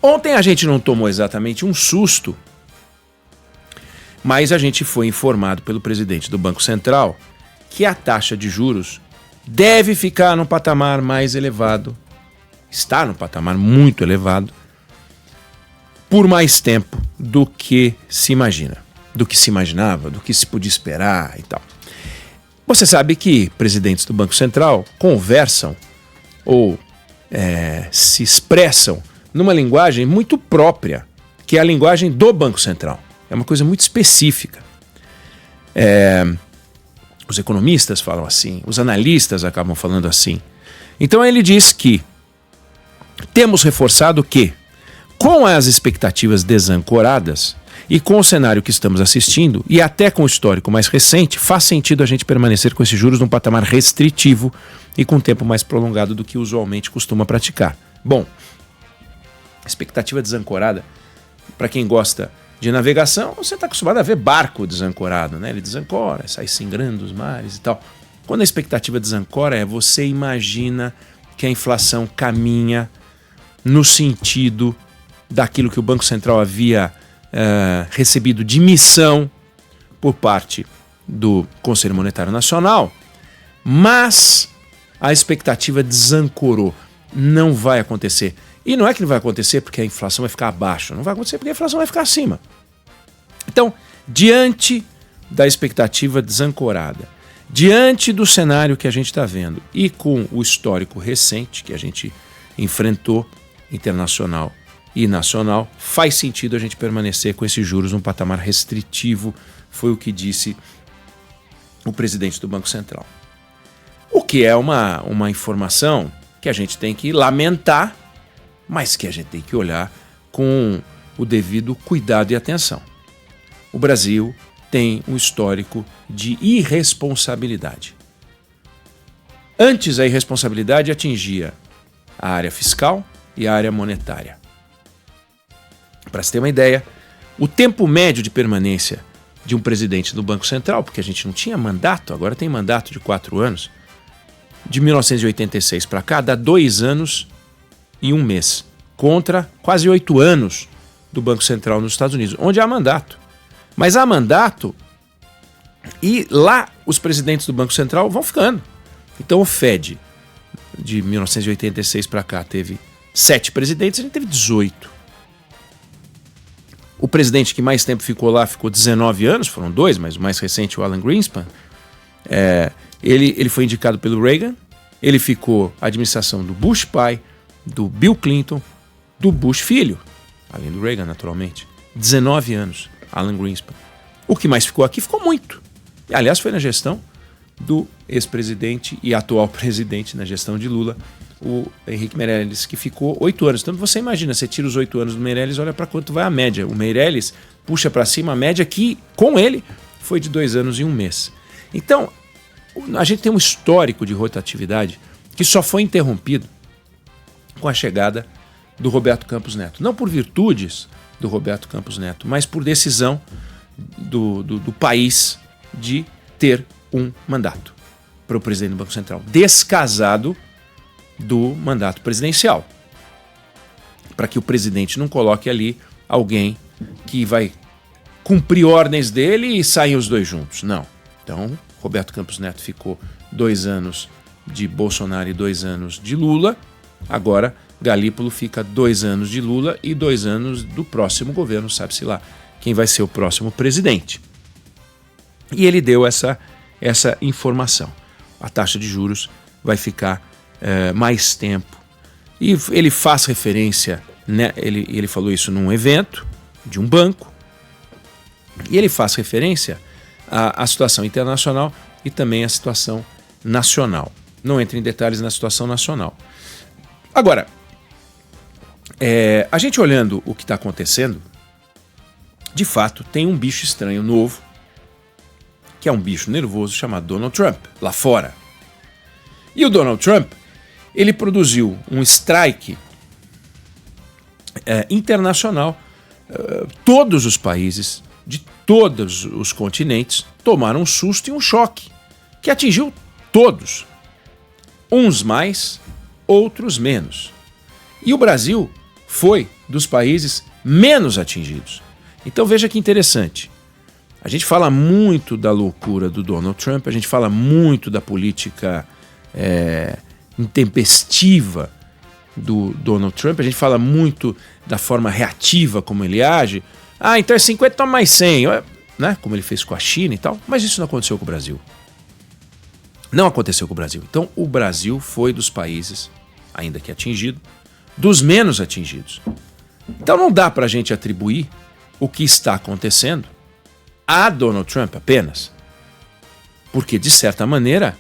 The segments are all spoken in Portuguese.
Ontem a gente não tomou exatamente um susto, mas a gente foi informado pelo presidente do Banco Central que a taxa de juros deve ficar no patamar mais elevado, está no patamar muito elevado, por mais tempo do que se imagina, do que se imaginava, do que se podia esperar e tal. Você sabe que presidentes do Banco Central conversam ou se expressam numa linguagem muito própria, que é a linguagem do Banco Central. É uma coisa muito específica. Os economistas falam assim, os analistas acabam falando assim. Então ele diz que temos reforçado que, com as expectativas desancoradas e com o cenário que estamos assistindo, e até com o histórico mais recente, faz sentido a gente permanecer com esses juros num patamar restritivo e com tempo mais prolongado do que usualmente costuma praticar. Bom, expectativa desancorada, para quem gosta de navegação, você está acostumado a ver barco desancorado, né? Ele desancora, sai singrando os mares e tal. Quando a expectativa desancora, você imagina que a inflação caminha no sentido daquilo que o Banco Central havia recebido de missão por parte do Conselho Monetário Nacional, mas a expectativa desancorou. Não vai acontecer. E não é que não vai acontecer porque a inflação vai ficar abaixo, não vai acontecer porque a inflação vai ficar acima. Então, diante da expectativa desancorada, diante do cenário que a gente está vendo e com o histórico recente que a gente enfrentou, internacional e nacional, faz sentido a gente permanecer com esses juros num patamar restritivo, foi o que disse o presidente do Banco Central. O que é uma informação que a gente tem que lamentar, mas que a gente tem que olhar com o devido cuidado e atenção. O Brasil tem um histórico de irresponsabilidade. Antes, a irresponsabilidade atingia a área fiscal e a área monetária. Para se ter uma ideia, o tempo médio de permanência de um presidente do Banco Central, porque a gente não tinha mandato, agora tem mandato de 4 anos, de 1986 para cá, dá 2 anos e 1 mês, contra quase 8 anos do Banco Central nos Estados Unidos, onde há mandato. Mas há mandato e lá os presidentes do Banco Central vão ficando. Então o Fed, de 1986 para cá, teve 7 presidentes, a gente teve 18. O presidente que mais tempo ficou lá ficou 19 anos, foram 2, mas o mais recente, o Alan Greenspan, ele foi indicado pelo Reagan, ele ficou a administração do Bush pai, do Bill Clinton, do Bush filho, além do Reagan, naturalmente. 19 anos, Alan Greenspan. O que mais ficou aqui ficou muito. Aliás, foi na gestão do ex-presidente e atual presidente, na gestão de Lula, o Henrique Meirelles, que ficou 8 anos. Então você imagina, você tira os 8 anos do Meirelles, olha para quanto vai a média. O Meirelles puxa para cima a média que, com ele, foi de 2 anos e 1 mês. Então, a gente tem um histórico de rotatividade que só foi interrompido com a chegada do Roberto Campos Neto. Não por virtudes do Roberto Campos Neto, mas por decisão do país de ter um mandato para o presidente do Banco Central, descasado do mandato presidencial, para que o presidente não coloque ali alguém que vai cumprir ordens dele e saem os dois juntos. Não. Então, Roberto Campos Neto ficou 2 anos de Bolsonaro e 2 anos de Lula. Agora, Galípolo fica 2 anos de Lula e 2 anos do próximo governo, sabe-se lá quem vai ser o próximo presidente. E ele deu essa informação. A taxa de juros vai ficar mais tempo. E ele faz referência, né, ele falou isso num evento de um banco, e ele faz referência à situação internacional e também à situação nacional. Não entra em detalhes na situação nacional. Agora, a gente olhando o que está acontecendo, de fato, tem um bicho estranho novo, que é um bicho nervoso chamado Donald Trump, lá fora. E o Donald Trump, ele produziu um strike internacional. Todos os países de todos os continentes tomaram um susto e um choque, que atingiu todos. Uns mais, outros menos. E o Brasil foi dos países menos atingidos. Então veja que interessante. A gente fala muito da loucura do Donald Trump, a gente fala muito da política intempestiva do Donald Trump, a gente fala muito da forma reativa como ele age. Ah, então é 50, toma mais 100, né? Como ele fez com a China e tal. Mas isso não aconteceu com o Brasil. Não aconteceu com o Brasil. Então o Brasil foi dos países, ainda que atingido, dos menos atingidos. Então não dá para a gente atribuir o que está acontecendo a Donald Trump apenas. Porque, de certa maneira,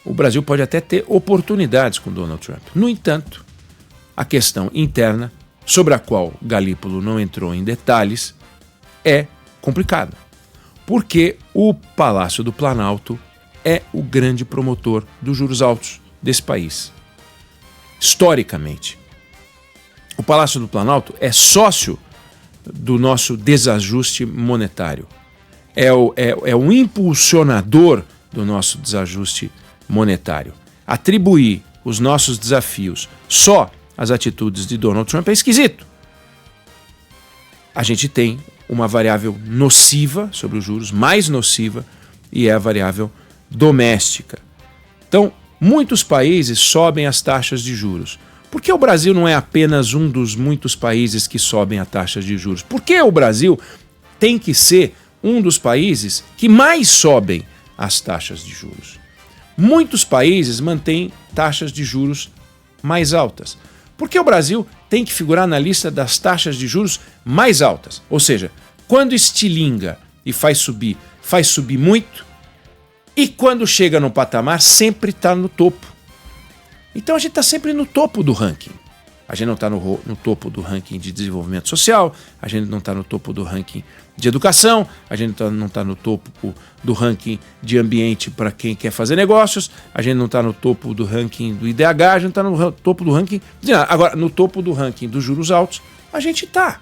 o Brasil pode até ter oportunidades com Donald Trump. No entanto, a questão interna, sobre a qual Galípolo não entrou em detalhes, é complicada. Porque o Palácio do Planalto é o grande promotor dos juros altos desse país. Historicamente. O Palácio do Planalto é sócio do nosso desajuste monetário. É o impulsionador do nosso desajuste monetário. Atribuir os nossos desafios só às atitudes de Donald Trump é esquisito. A gente tem uma variável nociva sobre os juros, mais nociva, e é a variável doméstica. Então, muitos países sobem as taxas de juros. Por que o Brasil não é apenas um dos muitos países que sobem a taxa de juros? Por que o Brasil tem que ser um dos países que mais sobem as taxas de juros? Muitos países mantêm taxas de juros mais altas. Por que o Brasil tem que figurar na lista das taxas de juros mais altas? Ou seja, quando estilinga e faz subir muito, e quando chega no patamar, sempre está no topo. Então a gente está sempre no topo do ranking. A gente não está no topo do ranking de desenvolvimento social, a gente não está no topo do ranking de educação, a gente não está no topo do ranking de ambiente para quem quer fazer negócios, a gente não está no topo do ranking do IDH, a gente não está no topo do ranking de nada. Agora, no topo do ranking dos juros altos, a gente está.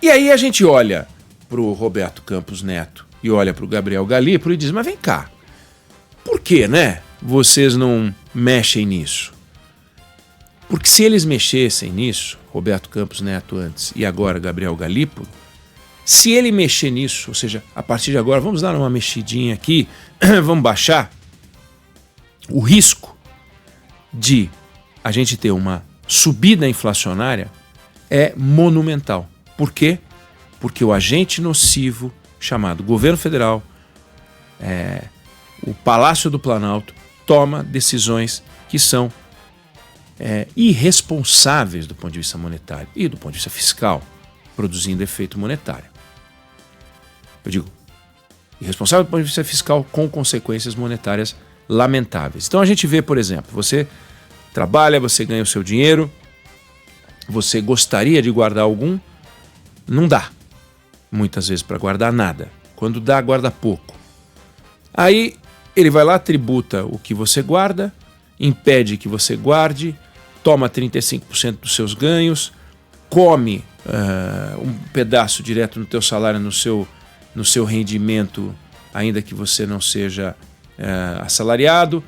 E aí a gente olha para o Roberto Campos Neto e olha para o Gabriel Galípolo e diz, mas vem cá, por que, né, vocês não mexem nisso? Porque se eles mexessem nisso, Roberto Campos Neto antes e agora Gabriel Galípolo, se ele mexer nisso, ou seja, a partir de agora vamos dar uma mexidinha aqui, vamos baixar, o risco de a gente ter uma subida inflacionária é monumental. Por quê? Porque o agente nocivo chamado governo federal, o Palácio do Planalto, toma decisões que são irresponsáveis do ponto de vista monetário e do ponto de vista fiscal, produzindo efeito monetário. Eu digo, irresponsável do ponto de vista fiscal com consequências monetárias lamentáveis. Então a gente vê, por exemplo, você trabalha, você ganha o seu dinheiro, você gostaria de guardar algum, não dá muitas vezes para guardar nada. Quando dá, guarda pouco. Aí ele vai lá, tributa o que você guarda, impede que você guarde, toma 35% dos seus ganhos, come um pedaço direto no teu salário, no seu rendimento, ainda que você não seja assalariado,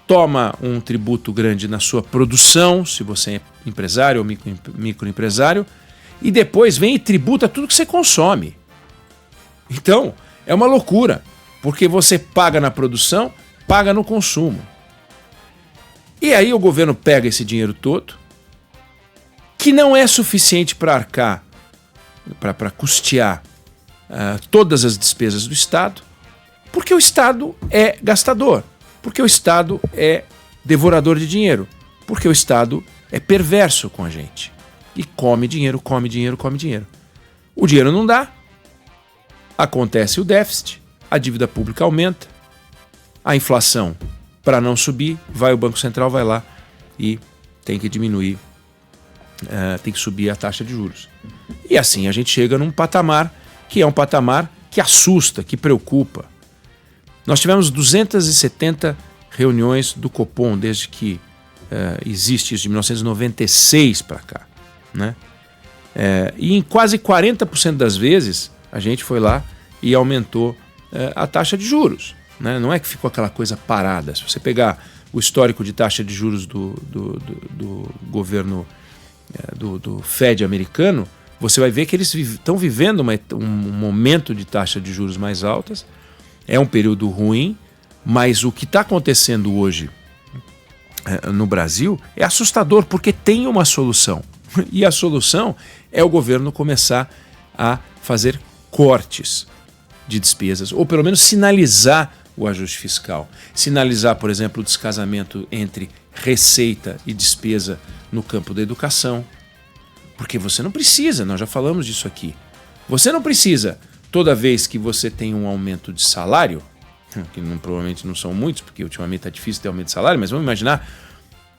toma um tributo grande na sua produção, se você é empresário ou microempresário, e depois vem e tributa tudo que você consome. Então, é uma loucura, porque você paga na produção, paga no consumo. E aí o governo pega esse dinheiro todo, que não é suficiente para arcar, para custear todas as despesas do Estado, porque o Estado é gastador, porque o Estado é devorador de dinheiro, porque o Estado é perverso com a gente. E come dinheiro, come dinheiro, come dinheiro. O dinheiro não dá, acontece o déficit, a dívida pública aumenta, a inflação, para não subir, o Banco Central vai lá e tem que diminuir, tem que subir a taxa de juros. E assim a gente chega num patamar que é um patamar que assusta, que preocupa. Nós tivemos 270 reuniões do Copom desde que existe isso, de 1996 para cá, né? E em quase 40% das vezes a gente foi lá e aumentou a taxa de juros. Né? Não é que ficou aquela coisa parada. Se você pegar o histórico de taxa de juros do governo do Fed americano, você vai ver que eles estão vivendo um momento de taxa de juros mais altas. É um período ruim, mas o que está acontecendo hoje no Brasil é assustador, porque tem uma solução. E a solução é o governo começar a fazer cortes de despesas, ou pelo menos sinalizar o ajuste fiscal. Sinalizar, por exemplo, o descasamento entre receita e despesa no campo da educação. Porque você não precisa, nós já falamos disso aqui. Você não precisa, toda vez que você tem um aumento de salário, que provavelmente não são muitos, porque ultimamente está difícil ter aumento de salário, mas vamos imaginar,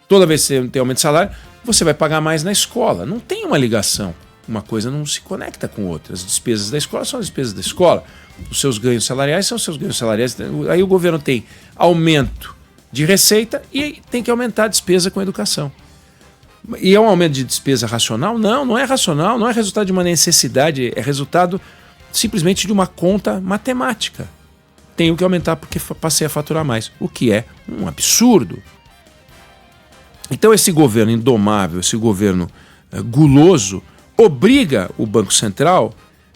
toda vez que você tem aumento de salário, você vai pagar mais na escola. Não tem uma ligação. Uma coisa não se conecta com outra. As despesas da escola são as despesas da escola. Os seus ganhos salariais são os seus ganhos salariais. Aí o governo tem aumento de receita e tem que aumentar a despesa com a educação. E é um aumento de despesa racional? Não, não é racional, não é resultado de uma necessidade, é resultado simplesmente de uma conta matemática. Tenho que aumentar porque passei a faturar mais, o que é um absurdo. Então esse governo indomável, esse governo guloso, obriga o Banco Central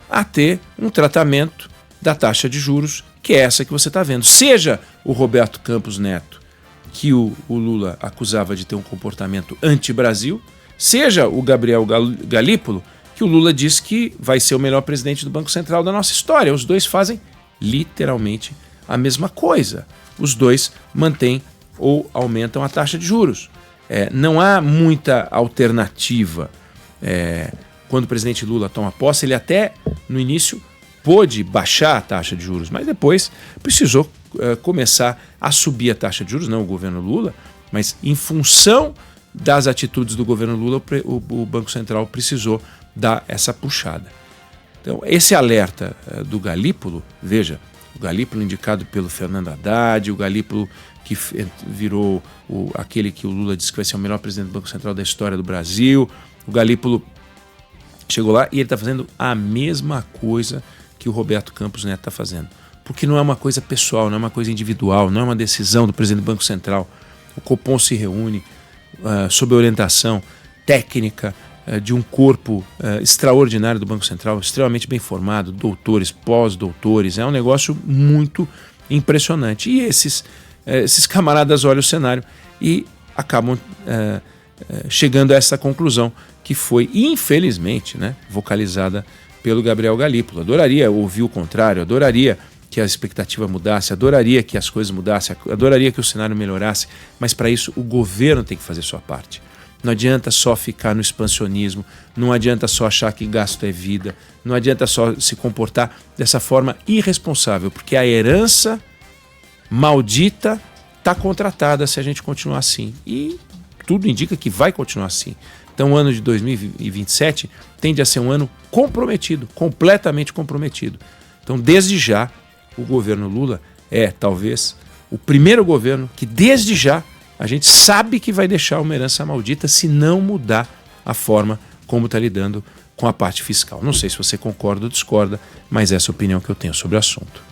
a ter um tratamento da taxa de juros, que é essa que você está vendo. Seja o Roberto Campos Neto, que o Lula acusava de ter um comportamento anti-Brasil, seja o Gabriel Galípolo, que o Lula diz que vai ser o melhor presidente do Banco Central da nossa história. Os dois fazem literalmente a mesma coisa. Os dois mantêm ou aumentam a taxa de juros. Não há muita alternativa. Quando o presidente Lula toma posse, ele até no início pôde baixar a taxa de juros, mas depois precisou começar a subir a taxa de juros, não o governo Lula, mas em função das atitudes do governo Lula, o Banco Central precisou dar essa puxada. Então, esse alerta do Galípolo, veja, o Galípolo indicado pelo Fernando Haddad, o Galípolo que virou aquele que o Lula disse que vai ser o melhor presidente do Banco Central da história do Brasil, o Galípolo chegou lá e ele está fazendo a mesma coisa que o Roberto Campos Neto está fazendo. Porque não é uma coisa pessoal, não é uma coisa individual, não é uma decisão do presidente do Banco Central. O Copom se reúne sob a orientação técnica de um corpo extraordinário do Banco Central, extremamente bem formado, doutores, pós-doutores. É um negócio muito impressionante. E esses camaradas olham o cenário e acabam chegando a essa conclusão que foi, infelizmente, vocalizada pelo Gabriel Galípolo. Adoraria ouvir o contrário, adoraria que a expectativa mudasse, adoraria que as coisas mudassem, adoraria que o cenário melhorasse, mas para isso o governo tem que fazer sua parte. Não adianta só ficar no expansionismo, não adianta só achar que gasto é vida, não adianta só se comportar dessa forma irresponsável, porque a herança maldita está contratada se a gente continuar assim. E tudo indica que vai continuar assim. Então o ano de 2027 tende a ser um ano comprometido, completamente comprometido. Então desde já o governo Lula é talvez o primeiro governo que desde já a gente sabe que vai deixar uma herança maldita se não mudar a forma como está lidando com a parte fiscal. Não sei se você concorda ou discorda, mas essa é a opinião que eu tenho sobre o assunto.